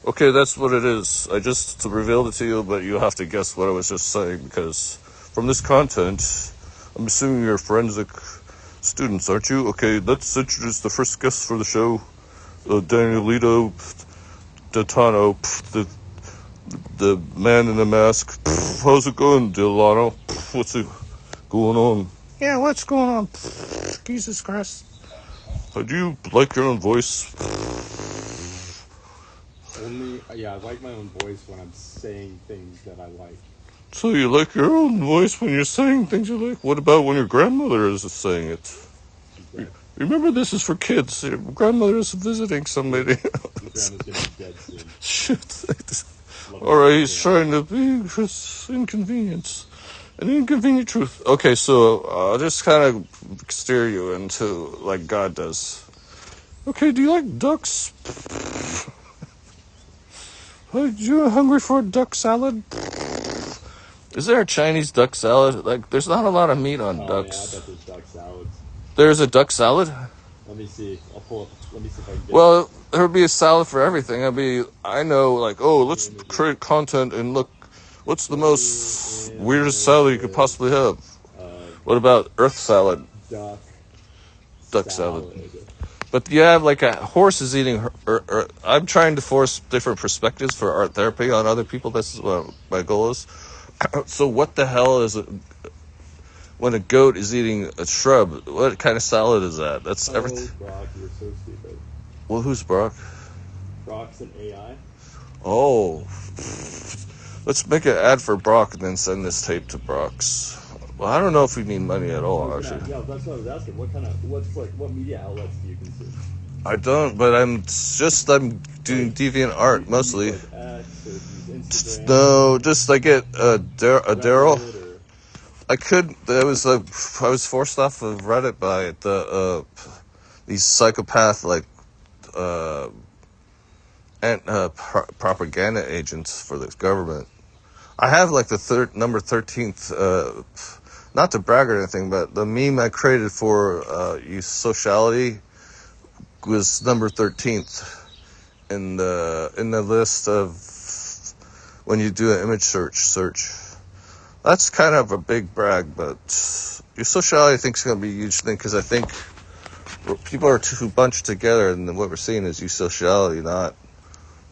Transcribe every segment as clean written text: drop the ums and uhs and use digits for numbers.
Okay, that's what it is. I just revealed it to you, but you have to guess what I was just saying, because from this content, I'm assuming you're forensic students, aren't you? Okay, let's introduce the first guest for the show, Danielito Datano, the man in the mask. How's it going, Delano? What's it going on? Yeah, what's going on? Jesus Christ. Do you like your own voice? I like my own voice when I'm saying things that I like. So you like your own voice when you're saying things you like? What about when your grandmother is saying it? Remember, this is for kids. Your grandmother is visiting somebody. Your grandma's gonna be dead soon. Shoot. Alright, he's trying to be his inconvenience. An inconvenient truth. Okay, so I'll just kind of steer you into like God does. Okay, do you like ducks? Are you hungry for a duck salad? Is there a Chinese duck salad? Like, there's not a lot of meat on ducks. Yeah, I bet there's duck salads. There's a duck salad? Let me see. I'll pull up. Let me see if I can get Well, there would be a salad for everything. I know, like, oh, let's create content and look, what's the most weirdest salad you could possibly have? What about Earth salad? Duck salad. But you have like a horse is eating. I'm trying to force different perspectives for art therapy on other people. That's what my goal is. So what the hell is it when a goat is eating a shrub? What kind of salad is that? That's everything. Brock, you're so stupid. Well, who's Brock? Brock's an AI. Oh, let's make an ad for Brock and then send this tape to Brock's. Well, I don't know if we need money at all, actually. Yeah, that's what I was asking. What media outlets do you consume? I don't, but I'm doing deviant art mostly. Like X or No, just I get a Daryl. I was forced off of Reddit by these psychopath propaganda agents for the government. I have like the number 13th. Not to brag or anything, but the meme I created for sociality was number 13th in the list of when you do an image search. That's kind of a big brag, but your sociality I think is going to be a huge thing, because I think people are too bunched together, and what we're seeing is sociality, not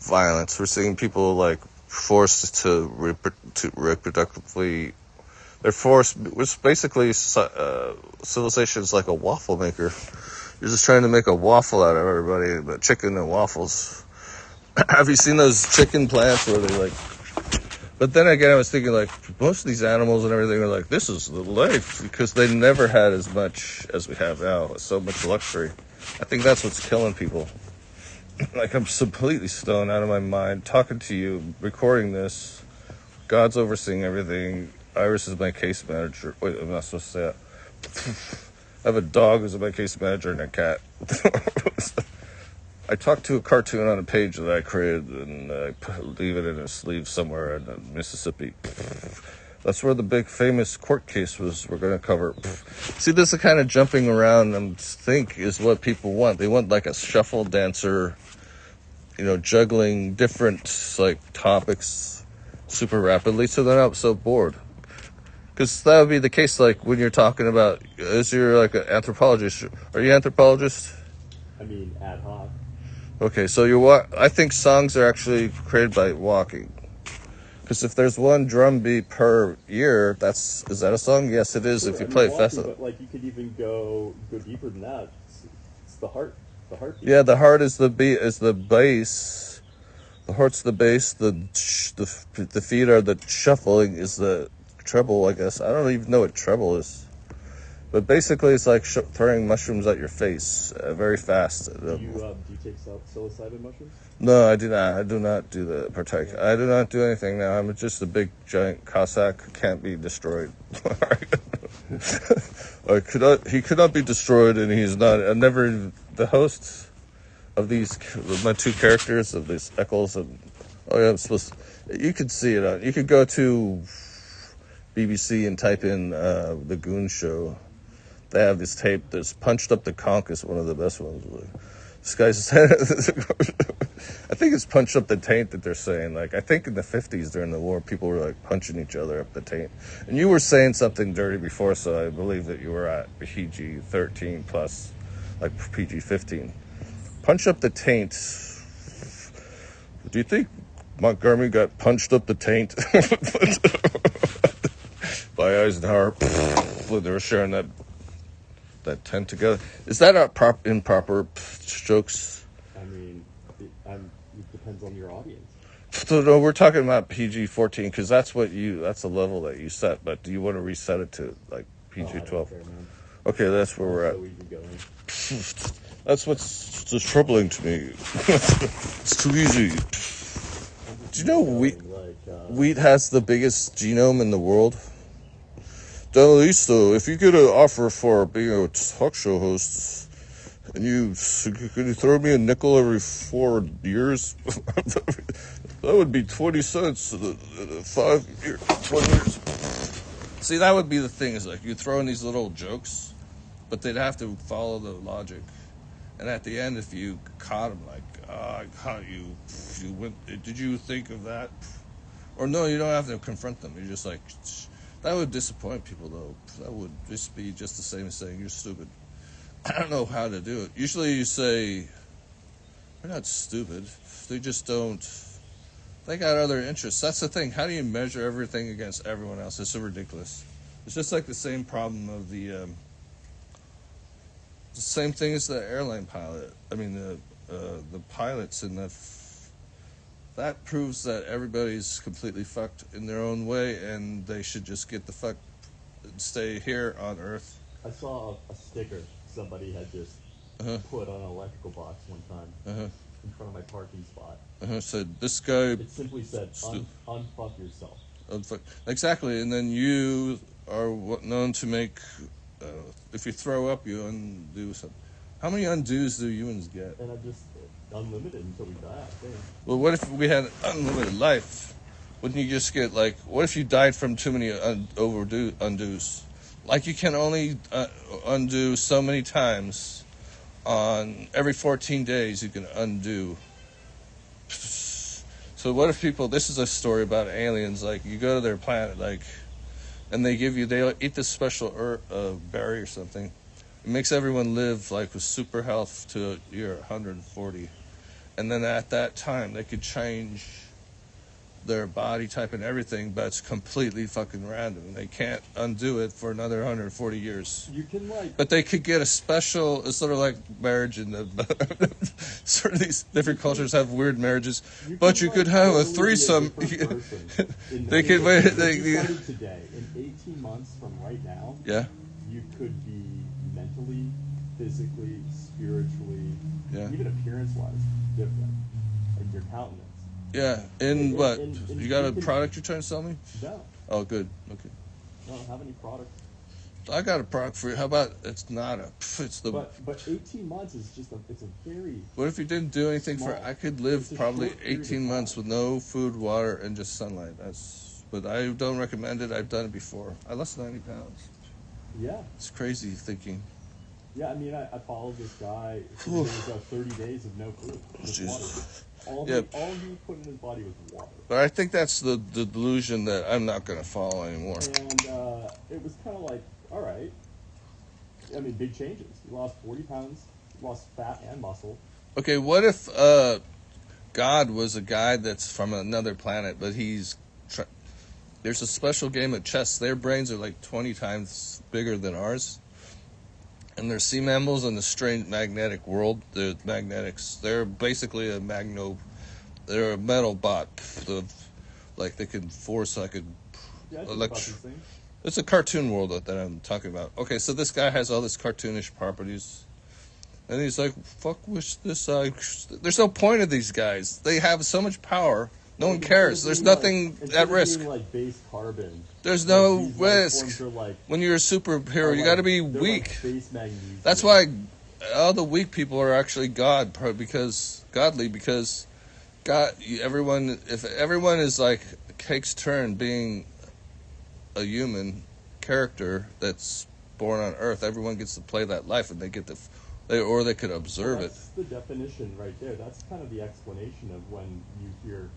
violence. We're seeing people like forced to reproductively. They're forced. It's basically civilization is like a waffle maker. You're just trying to make a waffle out of everybody, but chicken and waffles. Have you seen those chicken plants where they like? But then again, I was thinking like most of these animals and everything are like, this is the life, because they never had as much as we have now. So much luxury. I think that's what's killing people. Like, I'm completely stoned out of my mind talking to you, recording this. God's overseeing everything. Iris is my case manager. Wait, I'm not supposed to say that. I have a dog who's my case manager and a cat. I talked to a cartoon on a page that I created, and I leave it in a sleeve somewhere in Mississippi. That's where the big famous court case was. We're going to cover. See, this is kind of jumping around, I think, is what people want. They want like a shuffle dancer, juggling different like topics super rapidly, so they're not so bored. Because that would be the case, like when you're talking about, is you're like an anthropologist. Are you an anthropologist? I mean, ad hoc. Okay, so I think songs are actually created by walking. Because if there's one drum beat per year, is that a song? Yes, it is. Sure, if you play it fast enough. But like you could even go deeper than that. It's the heart. The heartbeat. Yeah, the heart is the beat, is the bass. The heart's the bass. The feet are the shuffling is the treble, I guess. I don't even know what treble is. But basically, it's like throwing mushrooms at your face very fast. Do you take psilocybin mushrooms? No, I do not. I do not do the partake. I do not do anything now. I'm just a big, giant Cossack who can't be destroyed. He could not be destroyed, and he's not. I'm never the host of my two characters of these Eccles and. Oh yeah, I'm supposed. You could see it. You could go to BBC and type in the Goon Show. They have this tape that's Punched Up the Conk is one of the best ones. This guy's said, I think it's punch up the taint that they're saying. Like, I think in the 50s during the war, people were like punching each other up the taint. And you were saying something dirty before, so I believe that you were at PG 13 plus, like PG 15. Punch up the taint. Do you think Montgomery got punched up the taint by Eisenhower when they were sharing that tent together? Is that improper jokes? I mean, it depends on your audience. So no, we're talking about PG-14 because that's the level that you set. But do you want to reset it to like PG-12? Okay, that's where we're at. So easy going. That's what's just troubling to me. It's too easy. Do you know wheat has the biggest genome in the world? Delalisto, if you get an offer for being a talk show host, and could you throw me a nickel every 4 years? That would be 20 cents. 5 years, 20 years. See, that would be the thing. Is like you throw in these little jokes, but they'd have to follow the logic. And at the end, if you caught them, like, I caught you. You went. Did you think of that? Or no, you don't have to confront them. You're just like. That would disappoint people, though. That would just be just the same as saying you're stupid. I don't know how to do it. Usually you say, they're not stupid. They just don't. They got other interests. That's the thing. How do you measure everything against everyone else? It's so ridiculous. It's just like the same problem of the same thing as the airline pilot. I mean, the pilots in the. That proves that everybody's completely fucked in their own way, and they should just get the fuck and stay here on Earth. I saw a sticker somebody had just put on an electrical box one time in front of my parking spot. Said, this guy... It simply said, unfuck yourself. Exactly, and then you are known to make... if you throw up, you undo something. How many undos do humans get? And I just... unlimited until we die, I think. Well, what if we had unlimited life? Wouldn't you just get, like, what if you died from too many undos? Like, you can only undo so many times on every 14 days you can undo. So what if people, this is a story about aliens, like, you go to their planet, like, and they eat this special berry or something. It makes everyone live, like, with super health to year 140. And then at that time, they could change their body type and everything, but it's completely fucking random. They can't undo it for another 140 years. You can, like... But they could get a special, it's sort of like marriage in the... sort of these different cultures have weird marriages. But you could have a threesome. They could... Wait, today, in 18 months from right now, yeah, you could be mentally, physically, spiritually, even appearance-wise, different. Like your countenance. Yeah, what? You got a product you're trying to sell me? No. Oh, good. Okay. I don't have any product. I got a product for you. How about it's not a... It's the... But 18 months is just it's a very... What if you didn't do anything small. I could live probably 18 months with no food, water, and just sunlight. But I don't recommend it. I've done it before. I lost 90 pounds. Yeah. It's crazy thinking. Yeah, I mean, I followed this guy who was 30 days of no food. Just water. All he put in his body was water. But I think that's the delusion that I'm not going to follow anymore. And it was kind of like, all right. I mean, big changes. He lost 40 pounds, lost fat and muscle. Okay, what if God was a guy that's from another planet, but there's a special game of chess. Their brains are like 20 times bigger than ours. And they're sea mammals in the strange magnetic world. They're magnetics. They're basically they're a metal bot. Like they can force like a It's a cartoon world that I'm talking about. Okay, so this guy has all this cartoonish properties. And he's like, fuck with this. There's no point of these guys. They have so much power. No one cares. There's nothing at risk. Like base carbon. There's no risk. When you're a superhero, you got to be weak. Like that's why all the weak people are actually godly because if everyone is like takes turn being a human character that's born on Earth, everyone gets to play that life and they get to or they could observe it. That's the definition right there. That's kind of the explanation of when you hear,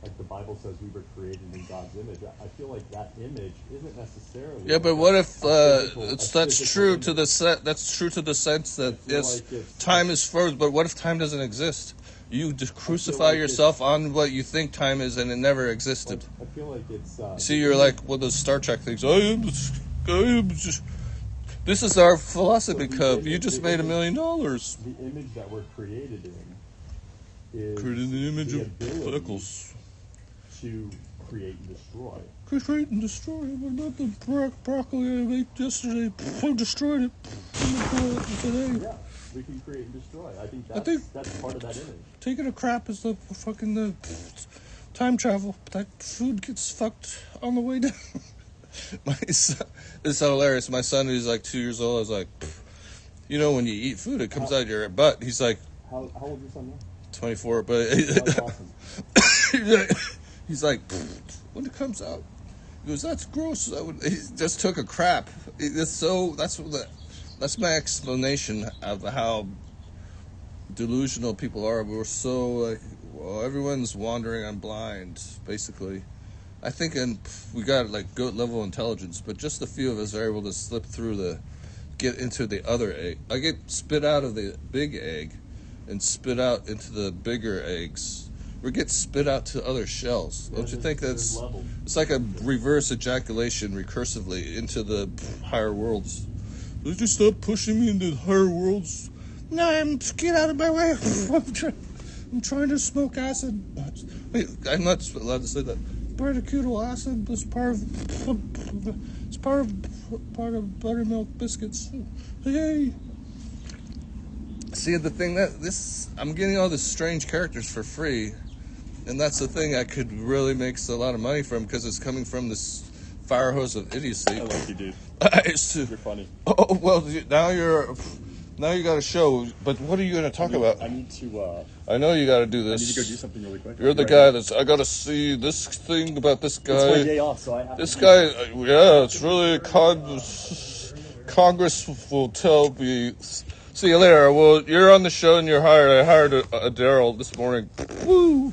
like the Bible says, we were created in God's image. I feel like that image isn't necessarily. Yeah, but what if that's true to the sense that yes, time is frozen. But what if time doesn't exist? You crucify yourself on what you think time is, and it never existed. I feel like it's. See, you're like one of those Star Trek things. I am just. This is our philosophy cup. You just made $1 million. The image that we're created in is created in the image the of ability pickles. To create and destroy. Create and destroy. What about the broccoli I made yesterday? I destroyed it. Today. Yeah, we can create and destroy. I think that's part of that image. Taking a crap is the time travel. That food gets fucked on the way down. My son, it's so hilarious. My son, who's like 2 years old, I was like, you know, when you eat food, it comes out your butt. He's like, how old is your son now? 24, but That's awesome. he's like, when it comes out, he goes, that's gross. He just took a crap. That's my explanation of how delusional people are. We're so like, well, everyone's wandering and blind, basically. I think we got like goat level intelligence, but just a few of us are able to slip through get into the other egg. I get spit out of the big egg and spit out into the bigger eggs. We get spit out to other shells. Don't you think it's like a reverse ejaculation recursively into the higher worlds? Would you stop pushing me into the higher worlds? No, get out of my way. I'm trying to smoke acid. Wait, I'm not allowed to say that. Barbicutal acid is part of buttermilk biscuits. Hey. See, the thing I'm getting all these strange characters for free, and that's the thing I could really make a lot of money from because it's coming from this fire hose of idiocy. I like you, dude. You're funny. Oh well, now you got a show. But what are you going to talk about? I need to. I know you got to do this. I need to go do something really quick. You're the guy I got to see this thing about this guy. It's my day off, so I have this guy, yeah, it's really Congress will tell me. See you later. Well, you're on the show and you're hired. I hired a Daryl this morning. Woo!